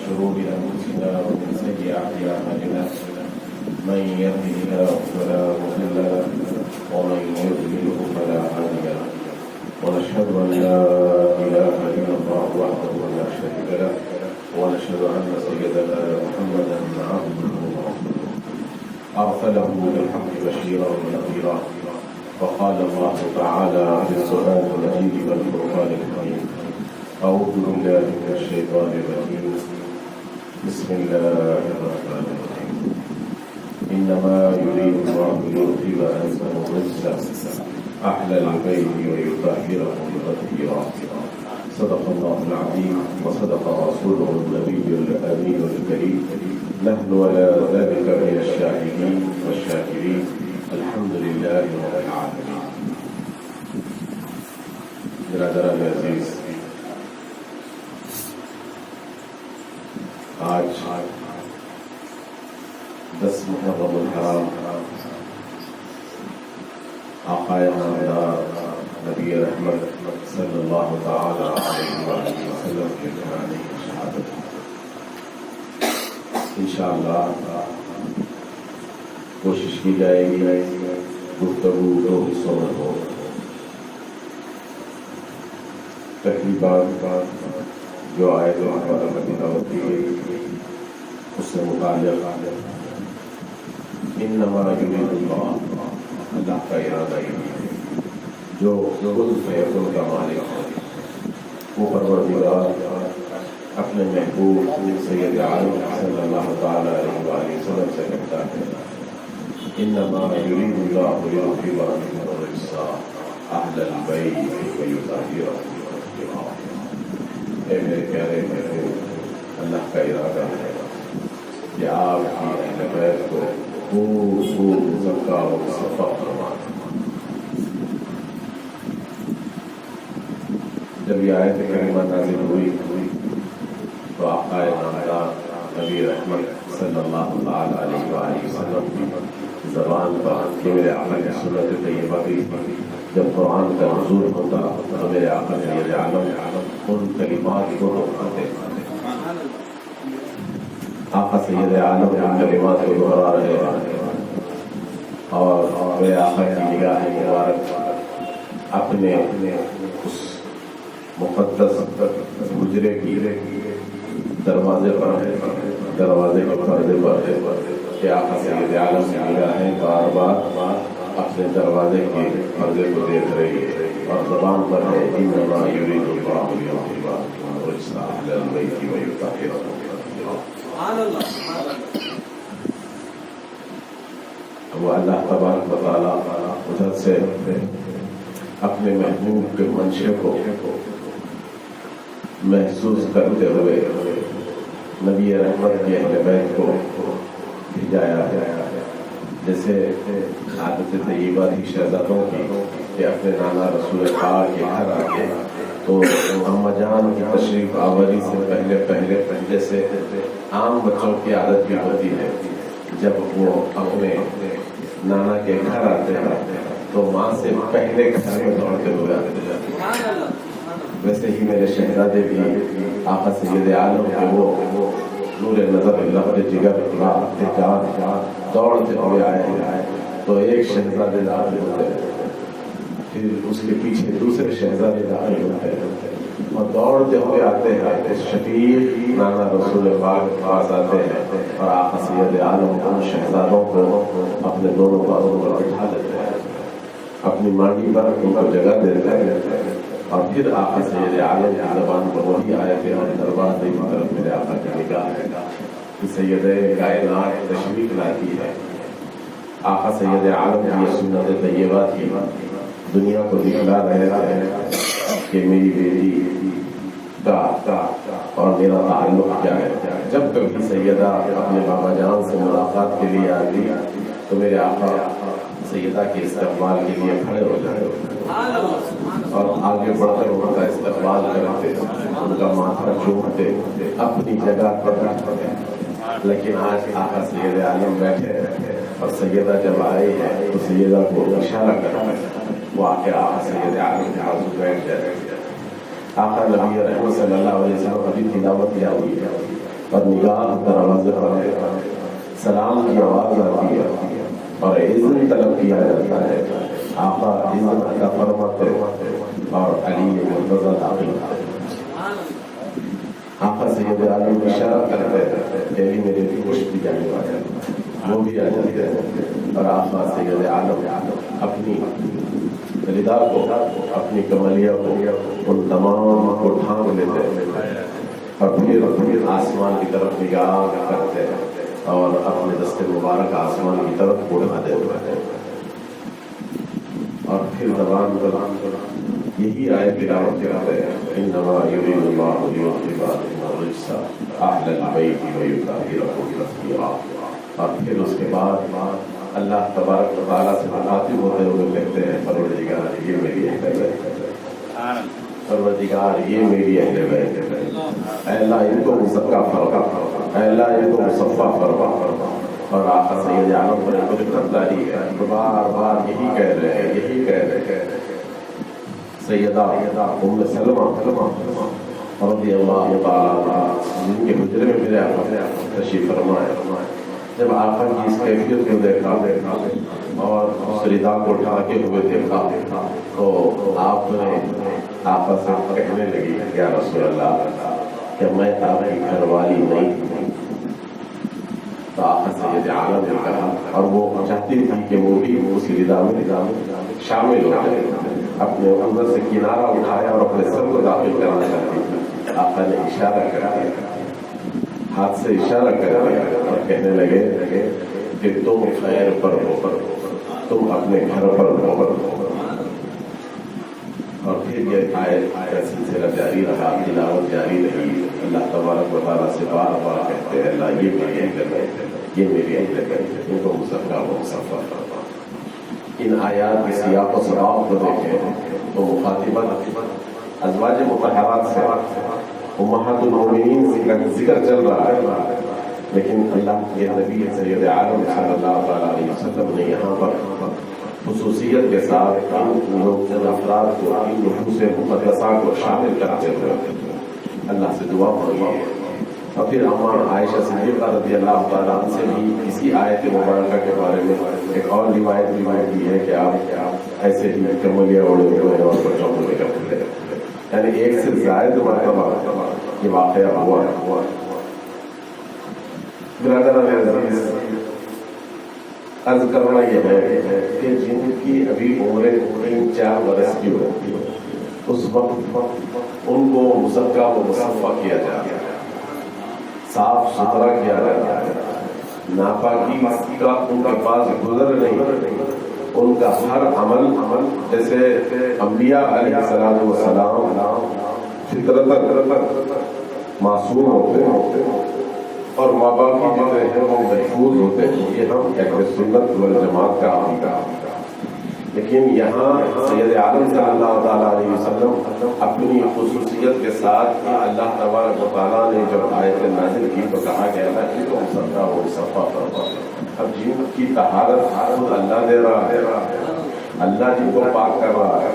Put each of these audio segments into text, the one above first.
شرور أنفسنا ومن سيئات أعمالنا من يهده الله فلا مضل له ومن يضلل فلا هادي له ونشهد أن لا إله إلا الله وحده لا شريك له ونشهد أن سيدنا محمدا عبده ورسوله أرسله بالحق بشيرا ونذيرا وقال الله تعالى في القرآن المجيد والفرقان الحميد أعوذ بالله من الشيطان الرجيم بسم الله الرحمن الرحيم إنما يريد الله ليذهب عنكم الرجس أهل البيت ويطهركم تطهيرا صدق الله العظيم وصدق رسوله النبي الأمين الكريم نحن ولا ذلك من الشاهدين والشاكرين الحمد لله رب العالمين. برادران عزیز، آج 10 محرم الحرام آقائے نامدار نبی رحمت صلی اللہ تعالی علیہ وآلہ وسلم کے گھرانے کی شہادت. انشاءاللہ کوشش کی جائے گی گفتگو 2 حصوں میں ہو. پہلی بات جو آیت محمد میں تلاوت کی گئی اس سے متعلق انما یرید اللہ، اللہ کا ارادہ یہ ہے جو خود فیکن کا مالک ہے. وہ پروردگار اپنے محبوب سید عالم صلی اللہ تعالی علیہ وآلہ وسلم سے کہتا ہے انما یرید اللہ لیذهب عنکم الرجس اہل البیت ویطہرکم تطہیرا. اے میرے پیارے محبوب، اللہ کا ارادہ ہے کہ آپ کی اہل بیت کو خوب زکا و صفا فرمائیں. جب یہ آیت کریمہ نازل ہوئی تو آقا نامدار نبی رحمت صلی اللہ علیہ وآلہ وسلم کی زبان پر کہ میرے آقا کی سنت طیبہ کی جب قرآن کا نزول ہوتا تو میرے آقا سید عالم ان کلمات کو دہراتے. آقا سید عالم ان کلمات کو دہرا رہے ہیں اور میرے آقا کی نگاہ مبارک اپنے اس مقدس حجرے کی دروازے پر ہے، دروازے کے پردے پر ہے کہ آقا سید عالم کی نگاہیں بار بار اپنے دروازے کے پردے کو دیکھ رہی ہے اور زبان پر ہے انما یرید اللہ لیذهب عنکم الرجس اہل البیت ویطہرکم تطہیرا. وہ اللہ تبارک و تعالیٰ ادھر سے اپنے محبوب کے منشے کو محسوس کرتے ہوئے نبی رحمت کی اہل بیت کو بھیجایا ہے. جیسے عادت طیبہ تھی شہزادوں کی کہ اپنے نانا رسول پاک کے گھر آتے تو اماں جان کی تشریف آوری سے پہلے جیسے عام بچوں کی عادت بھی ہوتی ہے جب وہ اپنے نانا کے گھر آتے ہیں تو ماں سے پہلے گھر میں دوڑتے ہوئے آتے ہیں. ویسے ہی میرے شہزادے بھی آقا سید عالم کے وہ نور نظر لفظ جگر جان دوڑتے ہوئے آئے ہیں تو ایک شہزادے داخل ہوتے ہیں، پھر اس کے پیچھے دوسرے شہزادے داخل ہوتے ہیں اور دوڑتے ہوئے آتے ہیں. شفیق نانا رسول پاک کے پاس آتے ہیں اور آقا سید عالم ان شہزادوں کو اپنے دونوں پاؤں پر بٹھا لیتے ہیں، اپنی مانڈی پر ان کو جگہ دیتے ہیں اور پھر آقا سید عالم کی زبان پر وہی آیتیں اور دربار کی طرف میرے آقا کی نگاہ ہے کہ سید کائنات تشریف لاتی ہے. آقا سید عالم کی یہ سنت طیبہ کی دنیا کو دکھلا رہے ہیں کہ میری بیٹی کا اور میرا تعلق کیا ہے. جب کبھی سیدہ اپنے بابا جان سے ملاقات کے لیے آتی تو میرے آقا سیدہ کے استقبال کے لیے کھڑے ہو جاتے اور آگے بڑھ کر ان کا استقبال کرتے، ان کا ماتھا چومتے، اپنی جگہ پر رکھتے. لیکن آج آقا سید عالم بیٹھے اور سیدہ جب آئی ہے تو سیدہ کو اشارہ کرتے وہ آ کے آقا سید عالم کے حاضر بیٹھ جاتے. آقا نبی رحمت صلی اللہ علیہ وسلم ابھی تلاوت کیا ہوئی ہے اور نگاہ دروازے پر سلام کی آواز آتی ہے اور اذن طلب کیا جاتا ہے. آقا اذن عطا فرماتے اور علی مرتضیٰ داخل ہوتے. آقا سید عالم اشارہ کرتے ہیں علی میرے گوشت بھی جانے والا وہ بھی آ جاتے ہیں اور آقا سید عالم اپنی رضا کو اپنی کملیہ کو ان تمام کو ڈھانپ لیتے ہیں اور پھر آسمان کی طرف نگاہ کرتے ہیں اور اپنے دست مبارک آسمان کی طرف اڑا دیتے ہیں. اور پھر زبان یہی آیت تلاوت کرتے ہیں انما یرید اللہ لیذہب عنکم الرجس اہل البیت ویطہرکم تطہیرا. اور پھر اس کے بعد اللہ تبارک و تعالیٰ سے مخاطب ہوتے ہوئے کہتے ہیں پروردگار یہ میری اہل بیت ہے، پروردگار یہ میری اہل بیت ہے، اے اللہ ان کو مزکا فرما، اے اللہ ان کو مصفا فرما. اور آقا سید عالم پر ان کو خریداری ہے، بار بار یہی کہہ رہے ہیں یہی کہہ رہے ہیں. سیدہ ام سلمہ رضی اللہ تعالیٰ عنہا جن کے حجرے میں میرے آقا تشریف فرمائے، جب آقا کی اس کیفیت کو دیکھا اور اس رضا کو ڈھانکے ہوئے دیکھا تو آپ نے آقا سے کہنے لگی یا رسول اللہ کہ میں آپ کی گھر والی نہیں ہوں. تو آقا سید عالم نے کہا اور وہ چاہتی تھی کہ وہ بھی اسی رضا میں شامل ہو جائے. اپنے اندر سے کنارہ اٹھایا اور اپنے سر کو داخل کرنا چاہتی تھی. آقا نے اشارہ کر دیا، ہاتھ سے اشارہ کر دیا اور کہنے لگے کہ تم خیر پر ہو، تم اپنے گھر پر ہو. اور پھر یہ آیت کا سلسلہ جاری رہا، تلاوت جاری رہی. اللہ تبارک و تعالیٰ سے بار بار کہتے ہیں اللہ یہ میری اہل بیت ہے، یہ میری اہل بیت ہے، ان کو مصفا و مصفا فرما. ان آیات کی سیاق و سباق کو دیکھیں تو مخاطبت ازواج مطہرات سے امہات المومنین کا ذکر چل رہا ہے، لیکن اللہ کے نبی سید عالم صلی اللہ علیہ وسلم نے یہاں پر خصوصیت کے ساتھ ان افراد کو، ان نفوس مقدسہ کو شامل کرتے ہوئے اللہ سے دعا مانگی. اور پھر اما عائشہ صدیقہ رضی اللہ تعالیٰ عنہ سے بھی اسی آیت مبارکہ کے بارے میں ایک اور روایت کی ہے کہ آپ ایسے ہی کملیہ اوڑے ہوئے اور بچوں کو لے کر پھرتے ہیں. یعنی ایک سے زائد مرتبہ یہ واقعہ ہوا. برادران عزیز، عرض کرنا یہ ہے کہ جن کی ابھی عمریں 3-4 برس کی ہوتی ہے اس وقت ان کو مزکا و مصفا کیا جاتا ہے، صاف ستھرا کیا جاتا ہے. ناپاکی کا ان کے پاس گزر نہیں. ان کا ہر عمل جیسے انبیاء علیہ السلام والسلام فطرت معصوم ہوتے ہیں اور ماں باپ کی جتنے ہیں وہ محفوظ ہوتے ہیں. یہ ہم اہل سنت والجماعت کا عقیدہ. لیکن یہاں سید عالم صلی اللہ تعالیٰ علیہ وسلم اپنی خصوصیت کے ساتھ اللہ تبارک و تعالیٰ نے جب آیت نازل کی تو کہا گیا تھا کہ تم صدقہ و صفا فرما. اب جن کی طہارت خود اللہ دے رہا ہے، اللہ جن کو پاک کر رہا ہے،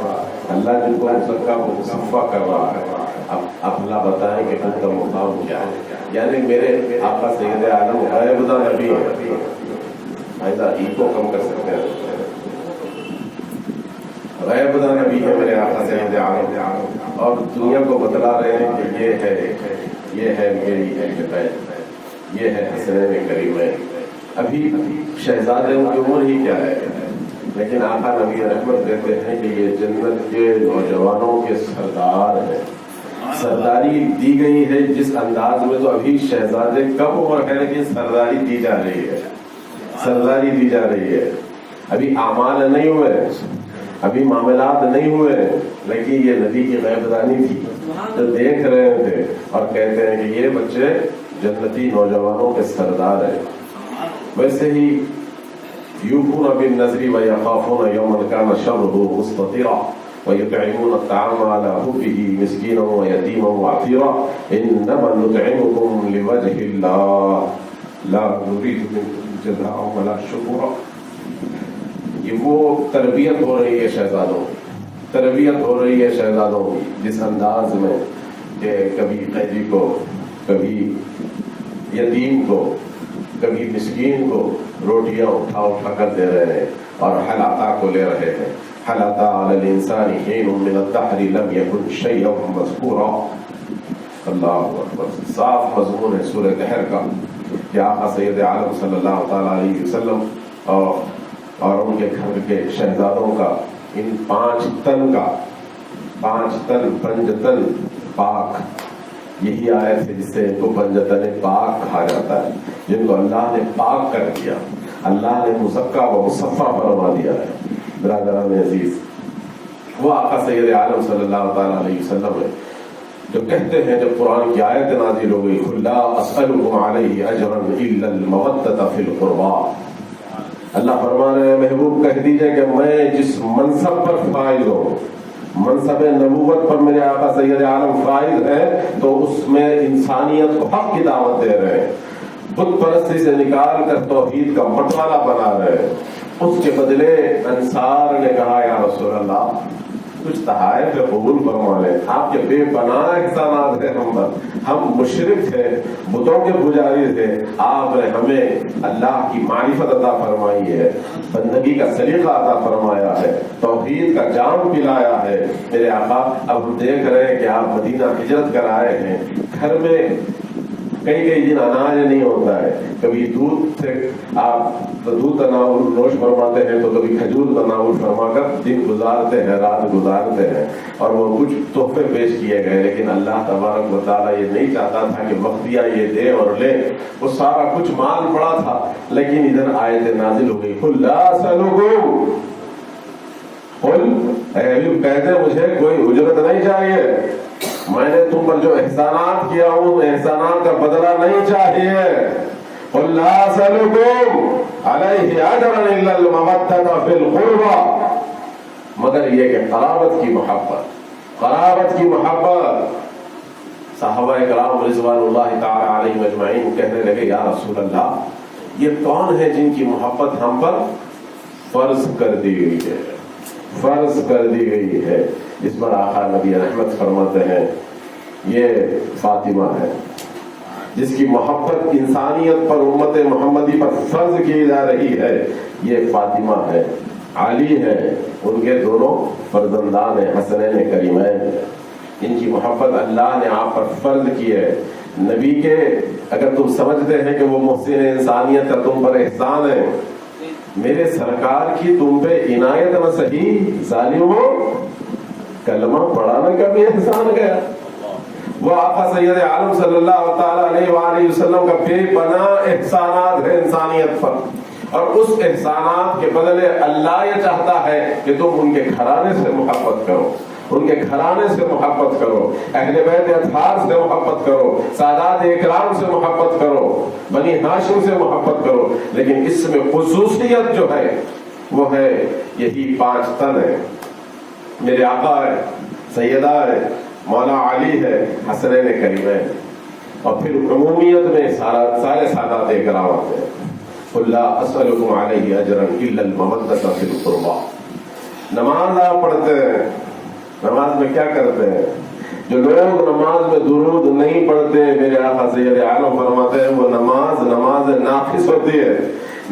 اللہ جن کو صدقہ و صفا کر رہا ہے، اب اللہ بتائیں کہ ان کا مقام کیا ہے. یعنی میرے آقا سید عالم غیب داں نبی ہے. ایسا ای کو کم کر سکتے ہیں، غیب داں نبی ہے میرے آقا سید عالم، اور دنیا کو بتلا رہے ہیں کہ یہ ہے میری اہل بیت، یہ ہے حسنین کریمین. ابھی شہزادے کی عمر ہی کیا ہے، لیکن آقا نبی رحمت کہتے ہیں کہ یہ جنت کے نوجوانوں کے سردار ہیں. سرداری دی گئی ہے جس انداز میں، تو ابھی شہزادے کم عمر ہے لیکن سرداری دی جا رہی ہے، سرداری دی جا رہی ہے. ابھی اعمال نہیں ہوئے، ابھی معاملات نہیں ہوئے، لیکن یہ نبی کی غیب دانی تھی تو دیکھ رہے تھے اور کہتے ہیں کہ یہ بچے جنتی نوجوانوں کے سردار ہیں. ویسے ہی یوفون بالنذر ویخافون یوما کان شرہ مستطیرا ویطعمون الطعام علی حبہ مسکینا ویتیما وعسیرا انما نطعمکم لوجہ اللہ لا نرید منکم جزاء ولا شکورا. یہ وہ تربیت ہو رہی ہے شہزادوں، تربیت ہو رہی ہے شہزادوں جس انداز میں کہ کبھی قیدی کو، کبھی یتیم کو کبھی مسکین کو روٹیاں اٹھا اٹھا کر دے رہے ہیں اور حل عطا کو لے رہے ہیں. حل عطا علی الانسان حین من الدہر لم یکن شیئا مذکورا. اللہ اکبر. صاف مضمون ہے سورہ دہر کا کہ آقا سید عالم صلی اللہ تعالیٰ علیہ وسلم اور ان کے گھر کے شہزادوں کا ان 5 تن کا 5 تن پنجتن پاک، یہی آیت ہے جس سے ان کو پنجتن پاک کہا جاتا ہے، جن کو اللہ نے پاک کر دیا، اللہ نے مزکا و مصفا فرما دیا ہے. برادران عزیز، وہ آقا سید عالم صلی اللہ تعالیٰ علیہ وسلم ہے جو کہتے ہیں جب قرآن کی آیت نازل ہو گئی لا اسألکم علیہ اجرا الا المودۃ فی القربى، اللہ فرما رہے ہیں محبوب کہہ دیجئے کہ میں جس منصب پر فائز ہوں، منصب نبوت پر میرے آقا سید عالم فائز ہے، تو اس میں انسانیت کو حق کی دعوت دے رہے ہیں، بت پرستی سے نکال کر توحید کا بٹوالہ بنا رہے ہیں. اس کے بدلے انصار نے کہا یا رسول اللہ کچھ تحائف قبول فرما لیں، آپ کے بے پناہ احسانات ہیں ہم پر، ہم مشرک تھے، بتوں کے پجاری تھے، آپ نے ہمیں اللہ کی معرفت عطا فرمائی ہے، بندگی کا سلیقہ عطا فرمایا ہے، توحید کا جام پلایا ہے. میرے آقا اب ہم دیکھ رہے ہیں کہ آپ مدینہ ہجرت کر آئے ہیں، گھر میں کئی دن اناج نہیں ہوتا ہے، کبھی دودھ سے آپ دودھ تناول نوش فرماتے ہیں تو کبھی کھجور تناول فرما کر دن گزارتے ہیں، رات گزارتے ہیں، اور وہ کچھ تحفے پیش کیے گئے، لیکن اللہ تبارک و تعالیٰ یہ نہیں چاہتا تھا کہ وقتیہ یہ دے اور لے، وہ سارا کچھ مال پڑا تھا. لیکن ادھر آیت نازل ہو گئی قل لا اسألکم، قل اے کہتے مجھے کوئی اجرت نہیں چاہیے، میں نے تم پر جو احسانات کیا ہوں احسانات کا بدلہ نہیں چاہیے. قل لا اسألکم علیہ اجرا الا المودۃ فی القربى، مگر یہ کہ قرابت کی محبت. صحابہ کرام رضوان اللہ تعالی علیہم اجمعین کہنے لگے یا رسول اللہ یہ کون ہے جن کی محبت ہم پر فرض کر دی گئی ہے. اس پر آقا نبی رحمت فرماتے ہیں یہ فاطمہ ہے جس کی محبت انسانیت پر، امت محمدی پر فرض کی جا رہی ہے، یہ فاطمہ ہے. علی ہے، ان کے دونوں فرزندان ہیں حسنین کریمین، ان کی محبت اللہ نے آپ پر فرض کی ہے. نبی کے اگر تم سمجھتے ہیں کہ وہ محسن انسانیت کا تم پر احسان ہے، میرے سرکار کی تم پہ عنایت نہ صحیح ظالموں، کلمہ پڑھانے کا بھی احسان گیا. وہ آقا سید عالم صلی اللہ تعالی علیہ وآلہ وسلم کا بے پناہ احسانات ہے انسانیت پر، اور اس احسانات کے بدلے اللہ یہ چاہتا ہے کہ تم ان کے گھرانے سے محبت کرو، ان کے گھرانے سے محبت کرو، اہل بیت اطہار سے محبت کرو، سادات اکرام سے محبت کرو، بنی ہاشم سے محبت کرو. لیکن اس میں خصوصیت جو ہے وہ ہے یہی 5 تن ہے. میرے آقا ہے، سیدہ ہے، مولا علی ہے، حسنین کریمین، اور پھر عمومیت میں سارے سادات اکرامات ہیں. قل لا اسألکم علیہ اجرا الا المودۃ فی القربى. نماز آپ پڑھتے ہیں، نماز میں کیا کرتے ہیں؟ جو لوگ نماز میں درود نہیں پڑھتے، میرے آقا سید عالم فرماتے ہیں وہ نماز ناقص ہوتی ہے.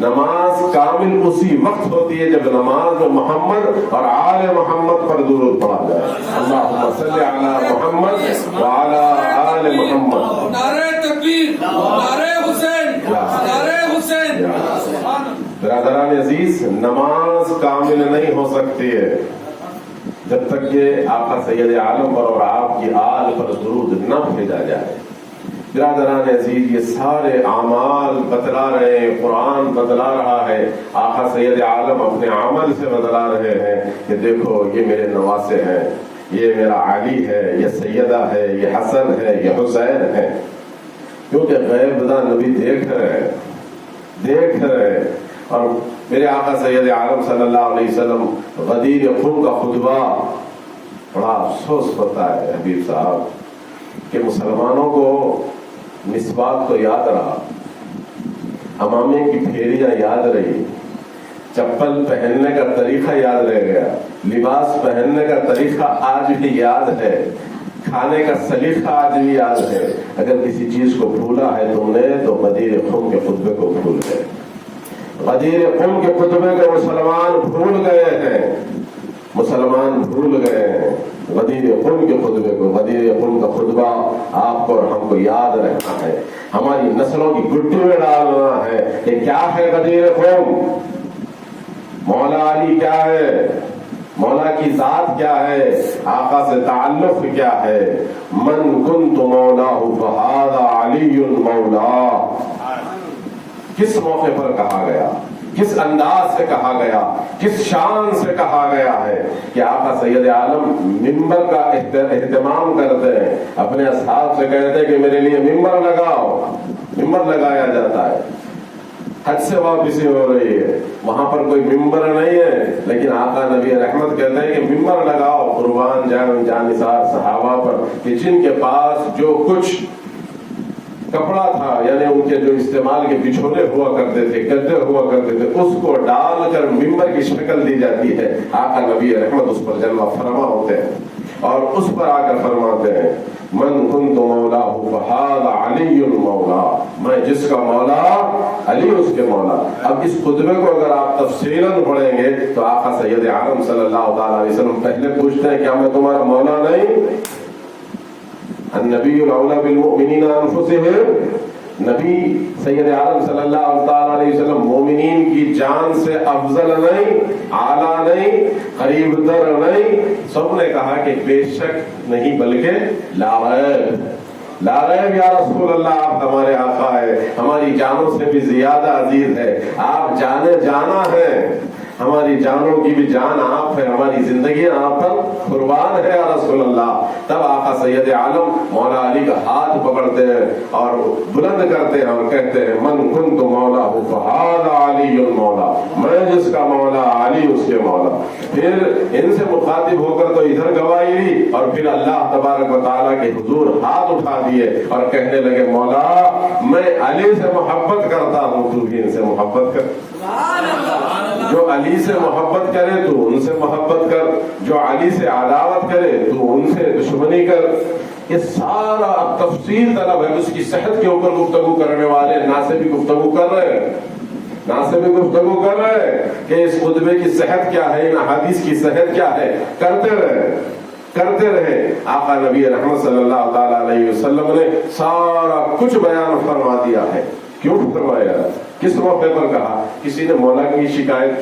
نماز کامل اسی وقت ہوتی ہے جب نماز میں محمد اور آل محمد پر درود پڑھا جائے. اللہم صلی علی محمد وعلی آل محمد. نعرہ تکبیر، نعرہ حسین، نعرہ حسین. برادران عزیز، نماز کامل نہیں ہو سکتی ہے جب تک کہ آقا سید عالم پر اور آپ کی آل پر درود نہ بھیجا جائے. برادران عزیز، یہ سارے اعمال بتلا رہے ہیں، قرآن بتلا رہا ہے، آقا سید عالم اپنے عمل سے بتلا رہے ہیں کہ دیکھو یہ میرے نواسے ہیں، یہ میرا علی ہے، یہ سیدہ ہے، یہ حسن ہے، یہ حسین ہے. کیونکہ غیب داں نبی دیکھ رہے ہیں. اور میرے آقا سید عالم صلی اللہ علیہ وسلم غدیر خم کا خطبہ، بڑا افسوس ہوتا ہے حبیب صاحب کہ مسلمانوں کو مسواک تو یاد رہا، امامے کی پھیریاں یاد رہی، چپل پہننے کا طریقہ یاد رہ گیا، لباس پہننے کا طریقہ آج بھی یاد ہے، کھانے کا سلیقہ آج بھی یاد ہے. اگر کسی چیز کو بھولا ہے تم نے تو غدیر قم کے خطبے کو بھول گئے. غدیر قم کے خطبے کو مسلمان بھول گئے ہیں، مسلمان بھول گئے ہیں غدیر قم کے خطبے کو. غدیر قم کا خطبہ آپ کو اور ہم کو یاد رہنا ہے، ہماری نسلوں کی گٹی میں ڈالنا ہے کہ کیا ہے غدیر قم، مولا علی کیا ہے، مولا کی ذات کیا ہے، آقا سے تعلق کیا ہے. من کنت مولاہ فہذا علی مولا. کس موقع پر کہا گیا، کس انداز سے کہا گیا، کس شان سے کہا گیا ہے کہ آقا سید عالم ممبر کا اہتمام کرتے ہیں، اپنے اصحاب سے کہتے ہیں کہ میرے لیے ممبر لگاؤ. ممبر لگایا جاتا ہے، حج سے واپسی ہو رہی ہے، وہاں پر کوئی ممبر نہیں ہے، لیکن آقا نبی رحمت کہتے ہیں کہ ممبر لگاؤ. قربان جائیں جانثار صحابہ پر کہ جن کے پاس جو کچھ کپڑا تھا، یعنی ان کے جو استعمال کے بچھونے ہوا کرتے تھے، گدے ہوا کرتے تھے، اس کو ڈال کر ممبر کی شکل دی جاتی ہے. آقا نبی رحمت اس پر جلوہ فرما ہوتے ہیں اور اس پر آ کر فرماتے ہیں من کنت مولاہ فہذا علی مولا. میں جس کا مولا علی اس کے مولا. اب اس خطبے کو اگر آپ تفصیلاً پڑھیں گے تو آقا سید عالم صلی اللہ تعالی علیہ وسلم پہلے پوچھتے ہیں کیا میں تمہارا مولا نہیں؟ النبی الاولی بالمؤمنین انفسہم. نبی سید عالم صلی اللہ تعالی علیہ وسلم مومنین کی جان سے افضل نہیں، اعلیٰ نہیں، قریب تر نہیں. سب نے کہا کہ بے شک نہیں بلکہ لا ریب، لا ریب یا رسول اللہ آپ ہمارے آقا ہے، ہماری جانوں سے بھی زیادہ عزیز ہے، آپ جانے جانا ہے، ہماری جانوں کی بھی جان آپ ہے، ہماری زندگی آپ پر قربان ہے یا رسول اللہ. تب آقا سید عالم مولا علی کا ہاتھ پکڑتے ہیں اور بلند کرتے ہیں اور کہتے ہیں من کنت مولا فہذا علی مولا. میں جس کا مولا علی اس کے مولا. پھر ان سے مخاطب ہو کر تو ادھر گواہی لی اور پھر اللہ تبارک و تعالیٰ کے حضور ہاتھ اٹھا دیے اور کہنے لگے مولا میں علی سے محبت کرتا ہوں، تو بھی ان سے محبت کر. جو علی سے محبت کرے تو ان سے محبت کر، جو علی سے عداوت کرے تو ان سے دشمنی کر. یہ سارا تفصیل طلب ہے. اس کی صحت کے اوپر گفتگو کرنے والے نہ سے بھی گفتگو کر رہے ہیں، نہ سے بھی گفتگو کر رہے ہیں کہ اس خطبے کی صحت کیا ہے، ان حدیث کی صحت کیا ہے. کرتے رہے. آقا نبی رحمت صلی اللہ تعالی علیہ وسلم نے سارا کچھ بیان فرما دیا ہے. کیوں فرمایا، کس موقع پر کہا؟ کسی نے مولا کی شکایت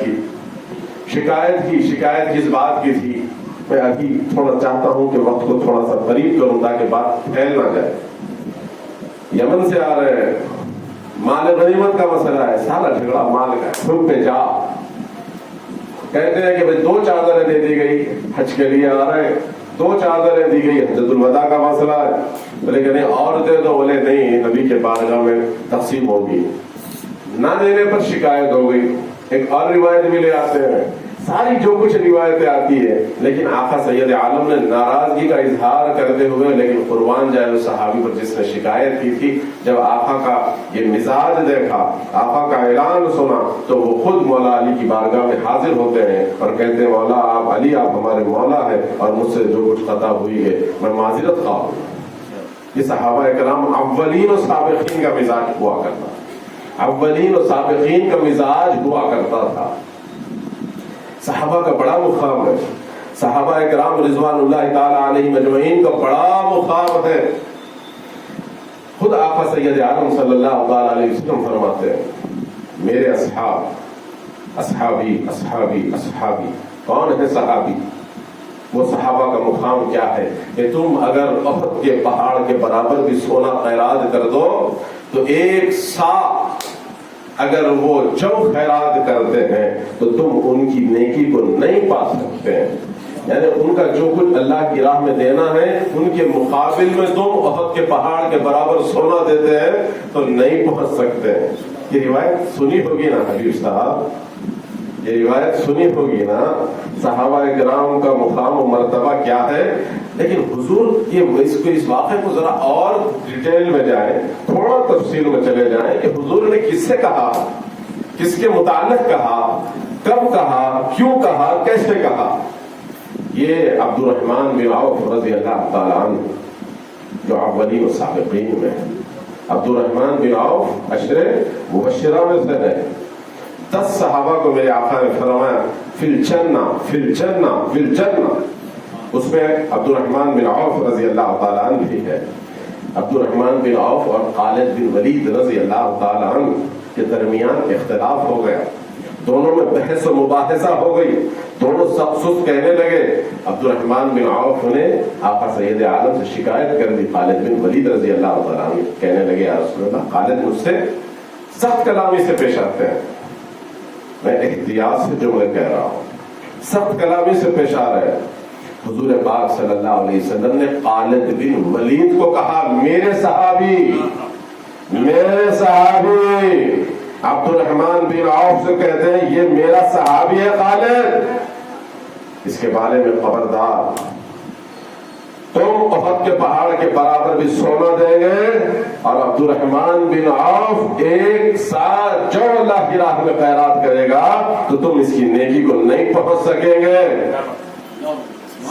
کس بات کی تھی؟ میں ابھی تھوڑا چاہتا ہوں کہ وقت کو تھوڑا سا قریب کروں تاکہ بات پھیل نہ جائے. یمن سے آ رہے ہیں، مال غنیمت کا مسئلہ ہے، سارا جھگڑا مال کا. خود پہ جا کہتے ہیں کہ بھائی 2 چادریں دے دی گئی، حج کے لیے آ رہے ہیں، 2 چادریں دی گئی، حجۃ الوداع کا مسئلہ ہے. بولے کہ نہیں اور دے دو. بولے نہیں، نبی کے بارگاہ میں تقسیم ہوگی. نہ دینے پر شکایت ہو گئی. ایک اور روایت بھی لے آتے ہیں. ساری جو کچھ روایتیں آتی ہے، لیکن آقا سید عالم نے ناراضگی کا اظہار کرتے ہوئے، لیکن قربان جائے اس صحابی پر جس نے شکایت کی تھی، جب آقا کا یہ مزاج دیکھا، آقا کا اعلان سنا، تو وہ خود مولا علی کی بارگاہ میں حاضر ہوتے ہیں اور کہتے ہیں مولا آپ علی، آپ ہمارے مولا ہیں اور مجھ سے جو کچھ خطا ہوئی ہے میں معذرت خواہ ہوں. یہ صحابہ اکرام اولین و سابقین کا مزاج ہوا کرتا، اولین و سابقین کا مزاج ہوا کرتا تھا. صحابہ کا بڑا مقام ہے، صحابہ اکرام رضوان اللہ تعالی علیہ مجمعین کا بڑا مقام ہے. خود آقا سید عالم صلی اللہ تعالی علیہ وسلم فرماتے ہیں میرے اصحابی. کون ہے صحابی؟ وہ صحابہ کا مقام کیا ہے کہ تم اگر احد کے پہاڑ کے برابر بھی سونا خیرات کر دو تو 1 سا اگر وہ جو خیرات کرتے ہیں تو تم ان کی نیکی کو نہیں پا سکتے ہیں. یعنی ان کا جو کچھ اللہ کی راہ میں دینا ہے، ان کے مقابل میں تم احد کے پہاڑ کے برابر سونا دیتے ہیں تو نہیں پہنچ سکتے ہیں. یہ روایت سنی ہوگی نا حبیب صاحب، یہ روایت سنی ہوگی نا. صحابہ کرام کا مقام و مرتبہ کیا ہے. لیکن حضور اس واقعے کو ذرا اور ڈیٹیل میں جائیں، تھوڑا تفصیل میں چلے جائیں کہ حضور نے کس سے کہا، کس کے متعلق کہا، کب کہا، کیوں کہا، کیسے کہا. یہ عبد الرحمن بن عوف رضی اللہ تعالی عنہ جو اولین و سابقین میں ہے. عبد الرحمن بن عوف عشر مبشرہ میں سے ہے. 10 صحابہ کو میرے آقا نے فرمایا فی الجنہ فی الجنہ فی الجنہ. اس میں عبد الرحمن بن عوف رضی اللہ تعالیٰ عنہ بھی ہے. عبد الرحمن بن عوف اور خالد بن ولید رضی اللہ تعالیٰ عنہ کے درمیان اختلاف ہو گیا. دونوں میں بحث و مباحثہ ہو گئی. دونوں سب سست کہنے لگے. عبد الرحمن بن عوف نے آقا سید عالم سے شکایت کر دی. خالد بن ولید رضی اللہ تعالیٰ عنہ کہنے لگے یا رسول اللہ خالد مجھ سے سخت کلامی سے پیش آتے ہیں. میں احتیاط سے جملے کہہ رہا ہوں. سخت کلامی سے پیش آ رہے ہیں. حضور پاک صلی اللہ علیہ وسلم نے خالد بن ولید کو کہا میرے صحابی عبد الرحمن بن عوف سے کہتے ہیں یہ میرا صحابی ہے خالد, اس کے بارے میں خبردار. تم احد کے پہاڑ کے برابر بھی سونا دیں گے اور عبد الرحمن بن عوف 1 سال جو اللہ کی راہ میں خیرات کرے گا تو تم اس کی نیکی کو نہیں پہنچ سکیں گے.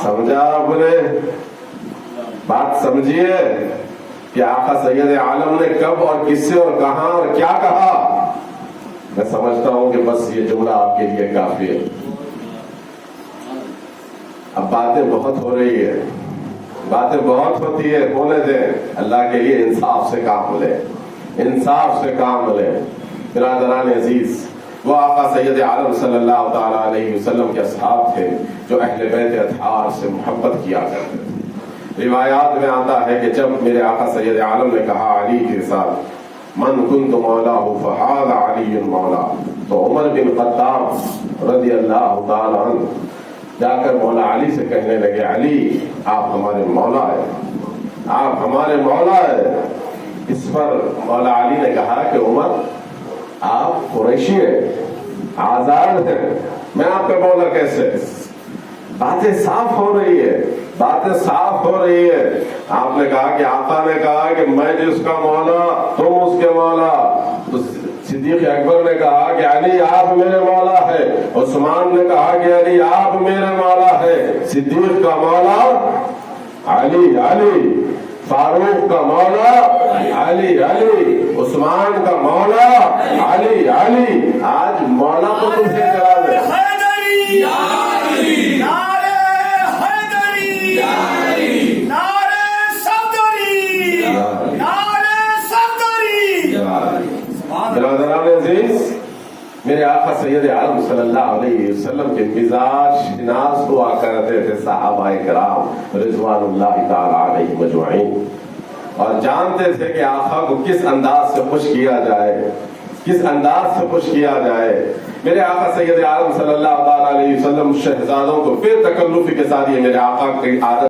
سمجھا آپ نے بات؟ سمجھیے کہ آقا سید عالم نے کب اور کس سے اور کہاں اور کیا کہا. میں سمجھتا ہوں کہ بس یہ جملہ آپ کے لیے کافی ہے. اب باتیں بہت ہو رہی ہے, باتیں بہت ہوتی ہے, ہونے دیں. اللہ کے لیے انصاف سے کام لیں, انصاف سے کام لیں. برادران عزیز, وہ آقا سید عالم صلی اللہ تعالیٰ علیہ وسلم کے اصحاب تھے جو اہل بیت اطہار سے محبت کیا کرتے تھے. روایات میں آتا ہے کہ جب میرے آقا سید عالم نے کہا علی کے ساتھ من کنت مولاہ فہذا علی مولا, تو عمر بن خطاب رضی اللہ تعالیٰ عنہ جا کر مولا علی سے کہنے لگے علی آپ ہمارے مولا ہیں, آپ ہمارے مولا ہیں. اس پر مولا علی نے کہا کہ عمر آپ قریشی ہیں, آزاد ہیں, میں آپ کا مولا کیسے؟ باتیں صاف ہو رہی ہے, باتیں صاف ہو رہی ہے. آپ نے کہا کہ آقا نے کہا کہ میں جس کا مولا تم اس کے مولا. تو صدیق اکبر نے کہا کہ علی آپ میرے مولا ہے. عثمان نے کہا کہ علی آپ میرے مولا ہے. صدیق کا مولا علی, علی فاروق کا مولا علی, علی عثمان کا مولا علی, علی. آج مولا کو تم سے کرا دے. برادران عزیز, میرے آقا سید عالم صلی اللہ علیہ وسلم کے مزاج شناس ہوا کرتے تھے صحابہ کرام رضوان اللہ تعالی علیہ مجمعین, اور جانتے تھے کہ آقا کو کس انداز سے خوش کیا جائے, کس انداز سے خوش کیا جائے. میرے آقا سید عالم صلی اللہ علیہ وسلم شہزادوں کو بے تکلفی کے ساتھ, یہ میرے آقا کی عادت